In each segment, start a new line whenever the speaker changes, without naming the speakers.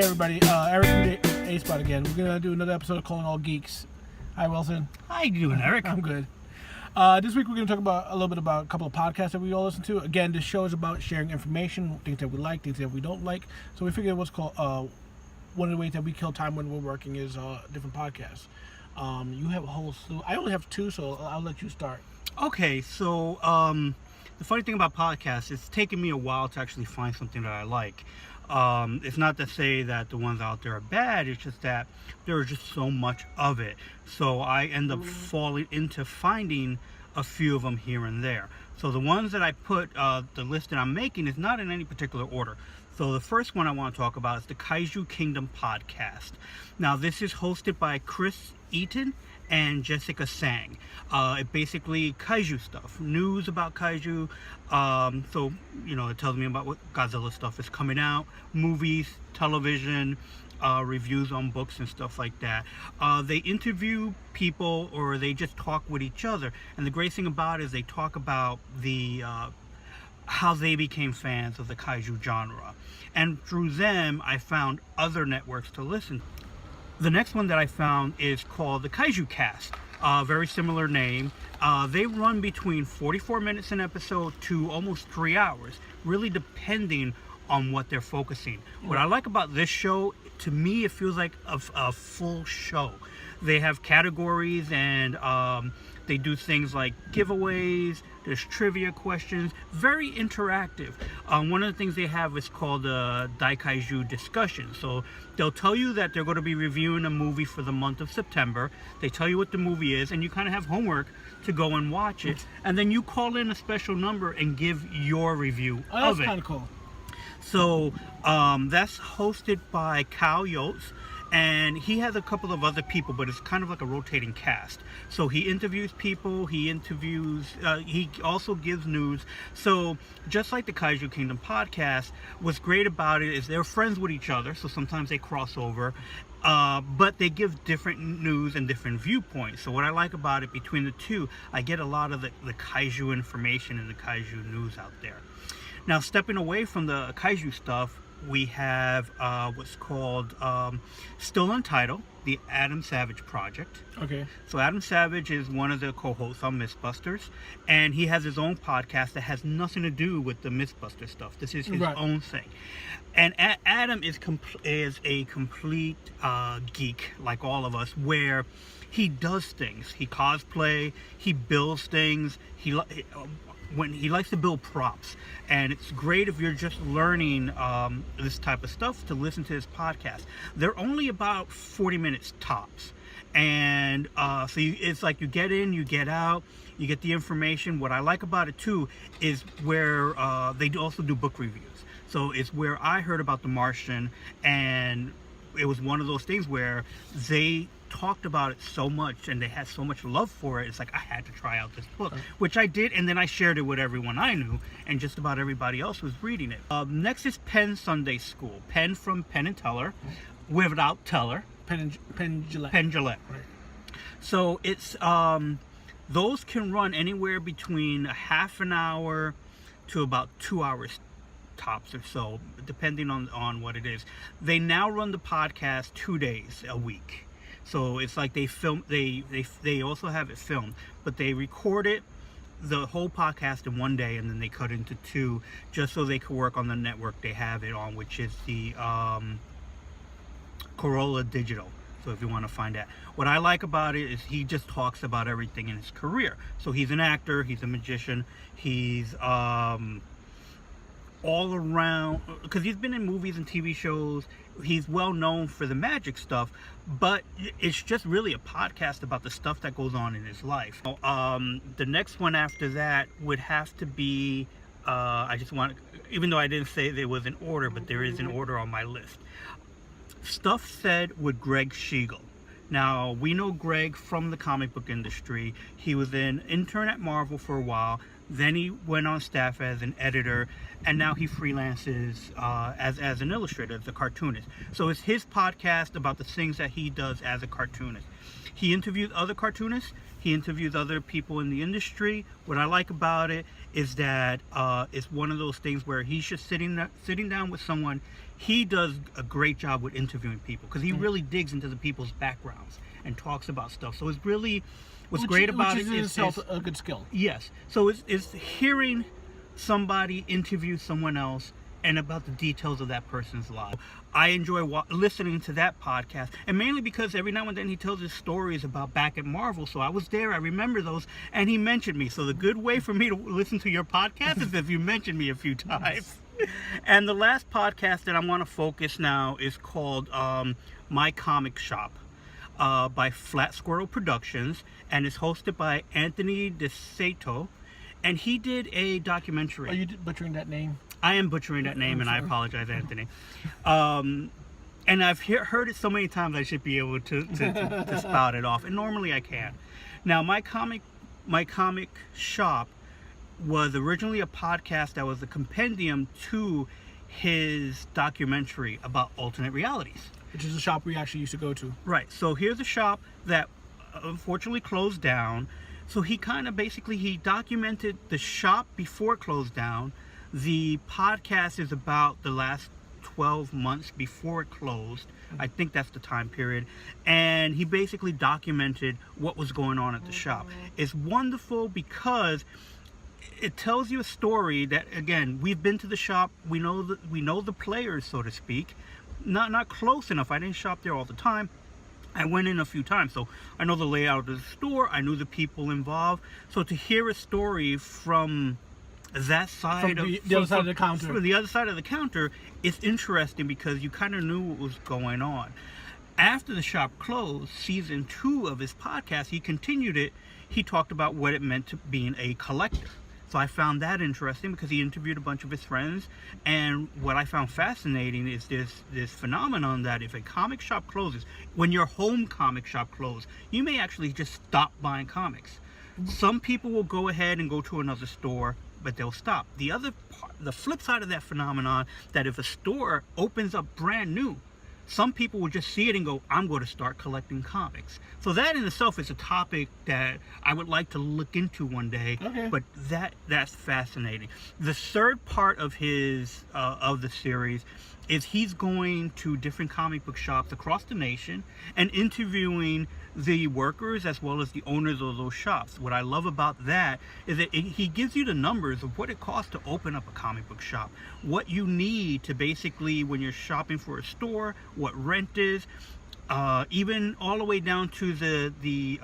everybody. Eric from A Spot again. We're gonna do another episode of Calling All Geeks. Hi, Wilson.
How you doing, Eric?
I'm good. This week we're gonna talk about a little bit about a couple of podcasts that we all listen to. Again, this show is about sharing information, things that we like, things that we don't like. So we figured what's called one of the ways that we kill time when we're working is different podcasts. You have a whole slew. I only have two, so I'll let you start.
Okay, so the funny thing about podcasts, it's taken me a while to actually find something that I like. It's not to say that the ones out there are bad, it's just that there is just so much of it. So I end up falling into finding a few of them here and there. So the ones that I put, the list that I'm making is not in any particular order. So the first one I want to talk about is the Kaiju Kingdom podcast. Now this is hosted by Chris Eaton and Jessica Sang. It basically kaiju stuff, news about kaiju. So it tells me about what Godzilla stuff is coming out, movies, television, reviews on books and stuff like that. They interview people or they just talk with each other. And the great thing about it is they talk about the how they became fans of the kaiju genre. And through them, I found other networks to listen to. The next one that I found is called the Kaijucast. Very similar name. They run between 44 minutes an episode to almost 3 hours, really depending on what they're focusing. What I like about this show, to me, it feels like a full show. They have categories and they do things like giveaways, there's trivia questions, very interactive. One of the things they have is called a Daikaiju discussion. So they'll tell you that they're going to be reviewing a movie for the month of September. They tell you what the movie is, and you kind of have homework to go and watch it. And then you call in a special number and give your review of it.
That's kind of cool.
So that's hosted by Cal Yotes. And he has a couple of other people, but it's kind of like a rotating cast. So he interviews people, he also gives news. So just like the Kaiju Kingdom podcast, what's great about it is they're friends with each other, so sometimes they cross over, but they give different news and different viewpoints. So what I like about it, between the two, I get a lot of the Kaiju information and the Kaiju news out there. Now, stepping away from the Kaiju stuff, we have what's called Still Untitled, the Adam Savage Project.
Okay.
So Adam Savage is one of the co-hosts on Mythbusters, and he has his own podcast that has nothing to do with the Mythbusters stuff. This is his own thing. And Adam is a complete geek, like all of us, where he does things. He cosplay, he builds things, when he likes to build props. And it's great if you're just learning this type of stuff to listen to his podcast. They're only about 40 minutes tops, and so it's like you get in, you get out, you get the information. What I like about it too is where they also do book reviews. So it's where I heard about The Martian, and it was one of those things where they talked about it so much and they had so much love for it. It's like I had to try out this book, which I did, and then I shared it with everyone I knew, and just about everybody else was reading it. Next is Penn Sunday School. Penn from Penn and Teller, without Teller.
Penn Jillette.
Penn Jillette.
Right.
So it's those can run anywhere between a half an hour to about 2 hours tops or so, depending on what it is. They now run the podcast 2 days a week. So it's like they film. They also have it filmed, but they record it, the whole podcast, in 1 day, and then they cut into two, just so they could work on the network they have it on, which is the Corolla Digital. So if you want to find that, what I like about it is he just talks about everything in his career. So he's an actor, he's a magician, he's all around, because he's been in movies and TV shows. He's well known for the magic stuff, but it's just really a podcast about the stuff that goes on in his life. The next one after that would have to be, even though I didn't say there was an order, but there is an order on my list. Stuff Said with Gregg Schiegel. Now, we know Gregg from the comic book industry. He was an intern at Marvel for a while. Then he went on staff as an editor, and now he freelances as an illustrator, as a cartoonist. So it's his podcast about the things that he does as a cartoonist. He interviews other cartoonists. He interviews other people in the industry. What I like about it is that it's one of those things where he's just sitting down with someone. He does a great job with interviewing people because he really digs into the people's backgrounds and talks about stuff. So it's really what's great about it is
a good skill.
Yes. So it's hearing somebody interview someone else and about the details of that person's life. I enjoy listening to that podcast, and mainly because every now and then he tells his stories about back at Marvel. So I was there, I remember those, and he mentioned me. So the good way for me to listen to your podcast is if you mention me a few times. And the last podcast that I want to focus now is called My Comic Shop by Flat Squirrel Productions, and it's hosted by Anthony DeSato, and he did a documentary.
Are you butchering that name?
I am butchering that name, and I apologize, Anthony. And I've heard it so many times I should be able to spout it off, and normally I can. Now, My Comic Shop was originally a podcast that was a compendium to his documentary about alternate realities.
Which is a shop we actually used to go to.
Right. So here's a shop that unfortunately closed down. So he kind of he documented the shop before it closed down. The podcast is about the last 12 months before it closed. I think that's the time period. And he basically documented what was going on at the shop. It's wonderful because it tells you a story that, again, we've been to the shop. We know the players, so to speak. Not close enough. I didn't shop there all the time. I went in a few times, so I know the layout of the store. I knew the people involved. So to hear a story from that side
the other side of the counter.
From the other side of the counter, it's interesting because you kind of knew what was going on. After the shop closed, season 2 of his podcast, he continued it. He talked about what it meant to being a collector. So I found that interesting because he interviewed a bunch of his friends, and what I found fascinating is this phenomenon that if a comic shop closes, when your home comic shop closes, you may actually just stop buying comics. Some people will go ahead and go to another store, but they'll stop. The flip side of that phenomenon, that if a store opens up brand new, some people will just see it and go, I'm going to start collecting comics. So that in itself is a topic that I would like to look into one day.
Okay.
But that's fascinating. The third part of his of the series is he's going to different comic book shops across the nation and interviewing the workers as well as the owners of those shops. What I love about that is that he gives you the numbers of what it costs to open up a comic book shop, what you need to basically, when you're shopping for a store, what rent is, even all the way down to the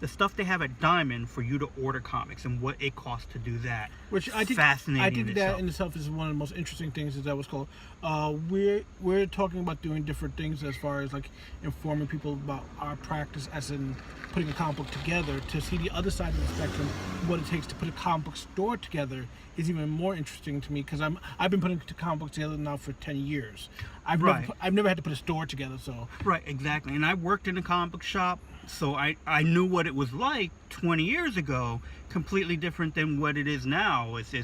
stuff they have at Diamond for you to order comics and what it costs to do that.
Which I think
fascinating.
I think that in itself is one of the most interesting things. Is that what's called? We're talking about doing different things as far as like informing people about our practice, as in putting a comic book together. To see the other side of the spectrum, what it takes to put a comic book store together, is even more interesting to me because I've been putting comic books together now for 10 years. I've never had to put a store together. So
right, exactly. And I worked in a comic book shop. So I knew what it was like 20 years ago, completely different than what it is now. It's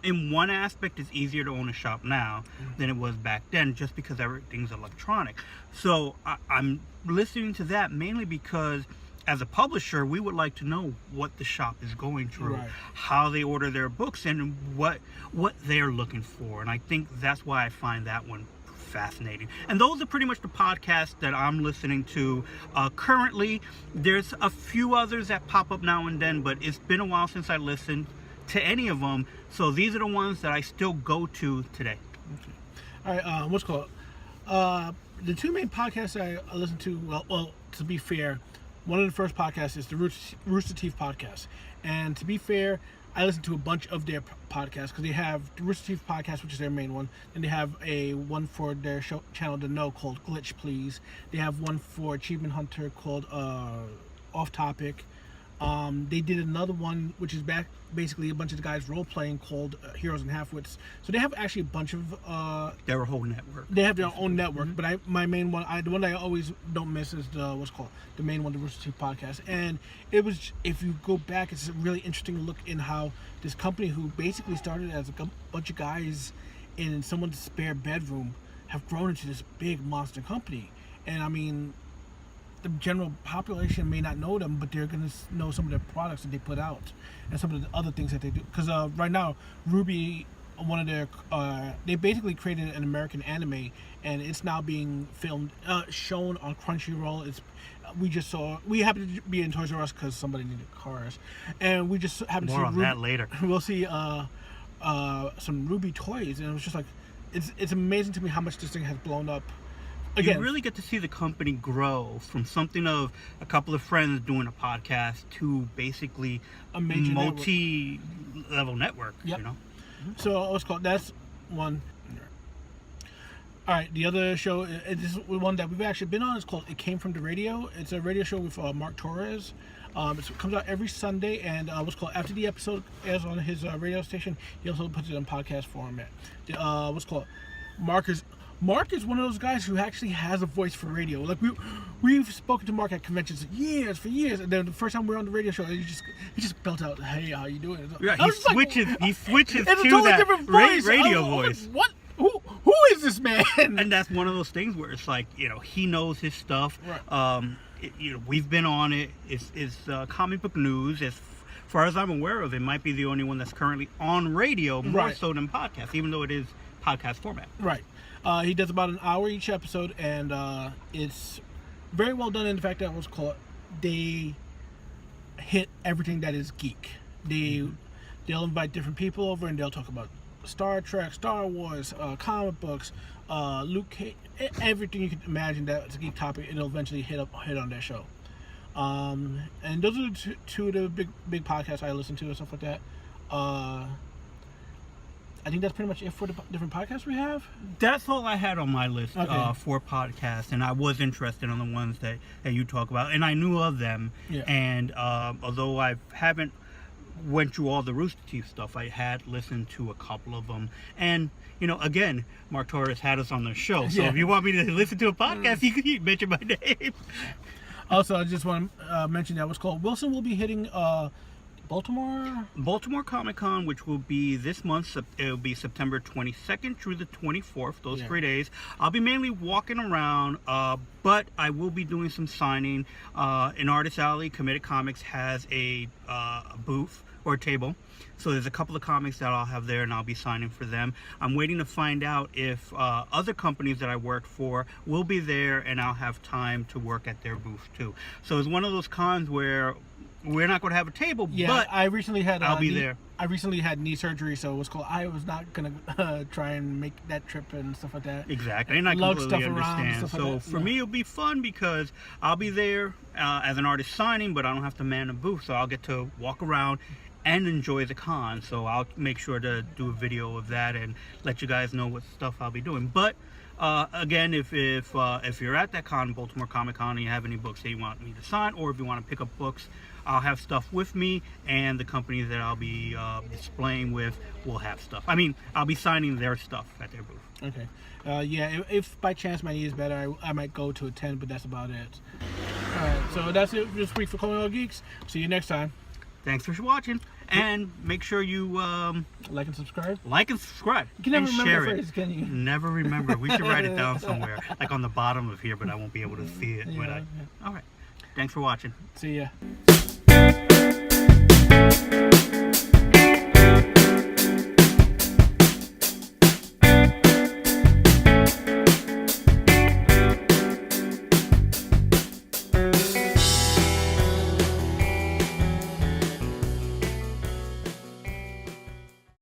in one aspect, it's easier to own a shop now than it was back then, just because everything's electronic. So I'm listening to that mainly because as a publisher, we would like to know what the shop is going through,
right,
how they order their books, and what they're looking for. And I think that's why I find that one fascinating. And those are pretty much the podcasts that I'm listening to currently. There's a few others that pop up now and then, but it's been a while since I listened to any of them. So these are the ones that I still go to today.
Okay. All right. What's called? The two main podcasts I listen to. Well, to be fair, one of the first podcasts is the Rooster Teeth podcast, and to be fair, I listen to a bunch of their podcasts because they have the Rooster Teeth podcast, which is their main one. Then they have one for their channel to know called Glitch Please. They have one for Achievement Hunter called Off Topic. They did another one which is basically a bunch of the guys role playing called Heroes and Halfwits. So they have actually a bunch of
their whole network.
They have their own network, but my main one, the one that I always don't miss is the main one, the Rooster Teeth podcast. And it was, if you go back, it's a really interesting look in how this company, who basically started as a bunch of guys in someone's spare bedroom, have grown into this big monster company. And I mean, the general population may not know them, but they're gonna know some of the products that they put out and some of the other things that they do. Because right now, Ruby, one of their they basically created an American anime, and it's now being shown on Crunchyroll. We happened to be in Toys R Us because somebody needed cars, and we just happened
More
to see
on that later.
We'll see some Ruby toys, and it was just like it's amazing to me how much this thing has blown up. Again,
you really get to see the company grow from something of a couple of friends doing a podcast to basically
a major
multi-level network.
Yep.
You know.
So what's called that's one. All right, the other show is one that we've actually been on. It's called It Came From the Radio. It's a radio show with Mark Torres. It comes out every Sunday, and what's called after the episode airs on his radio station, he also puts it in podcast format. What's called Mark is one of those guys who actually has a voice for radio. Like we've spoken to Mark at conventions for years, and then the first time we were on the radio show, he just belt out, "Hey, how you doing?"
Yeah, he switches
it's
to
a totally
that
different voice.
radio voice.
What? Who is this man?
And that's one of those things where it's like, he knows his stuff.
Right.
We've been on it. It's comic book news. As far as I'm aware of, it might be the only one that's currently on radio more so than podcast, even though it is podcast format.
Right. He does about an hour each episode, and it's very well done in the fact that what's called they hit everything that is geek. They'll invite different people over, and they'll talk about Star Trek, Star Wars, comic books, Luke Cage, everything you can imagine that's a geek topic. It'll eventually hit on their show. And those are two of the big podcasts I listen to and stuff like that. I think that's pretty much it for the different podcasts we have.
That's all I had on my list for podcasts, and I was interested in the ones that you talk about, and I knew of them.
Yeah.
And although I haven't went through all the Rooster Teeth stuff, I had listened to a couple of them. And, again, Mark Torres had us on the show, so if you want me to listen to a podcast, you can mention my name.
Also, I just want to mention that what's called Wilson will be hitting Baltimore Comic-Con,
which will be this month. It'll be September 22nd through the 24th, those 3 days. I'll be mainly walking around, but I will be doing some signing. In Artist Alley, Committed Comics has a booth or a table. So there's a couple of comics that I'll have there, and I'll be signing for them. I'm waiting to find out if other companies that I work for will be there, and I'll have time to work at their booth too. So it's one of those cons where we're not going to have a table, but
I recently had
I'll be there.
I recently had knee surgery, so it was called. I was not going to try and make that trip and stuff like that.
Exactly, and I completely understand. So
like
for me, it'll be fun because I'll be there as an artist signing, but I don't have to man a booth, so I'll get to walk around and enjoy the con. So I'll make sure to do a video of that and let you guys know what stuff I'll be doing. But again, if you're at that con, Baltimore Comic Con, and you have any books that you want me to sign, or if you want to pick up books, I'll have stuff with me, and the companies that I'll be displaying with will have stuff. I mean, I'll be signing their stuff at their booth.
Okay. If by chance my knee is better, I might go to attend, but that's about it. Alright, so that's it this week for Calling All Geeks. See you next time.
Thanks for watching, and make sure you
like and subscribe.
You
can never remember
share
the phrase, can you?
Never remember. We should write it down somewhere, like on the bottom of here, but I won't be able to see it. All right. Thanks for watching.
See ya.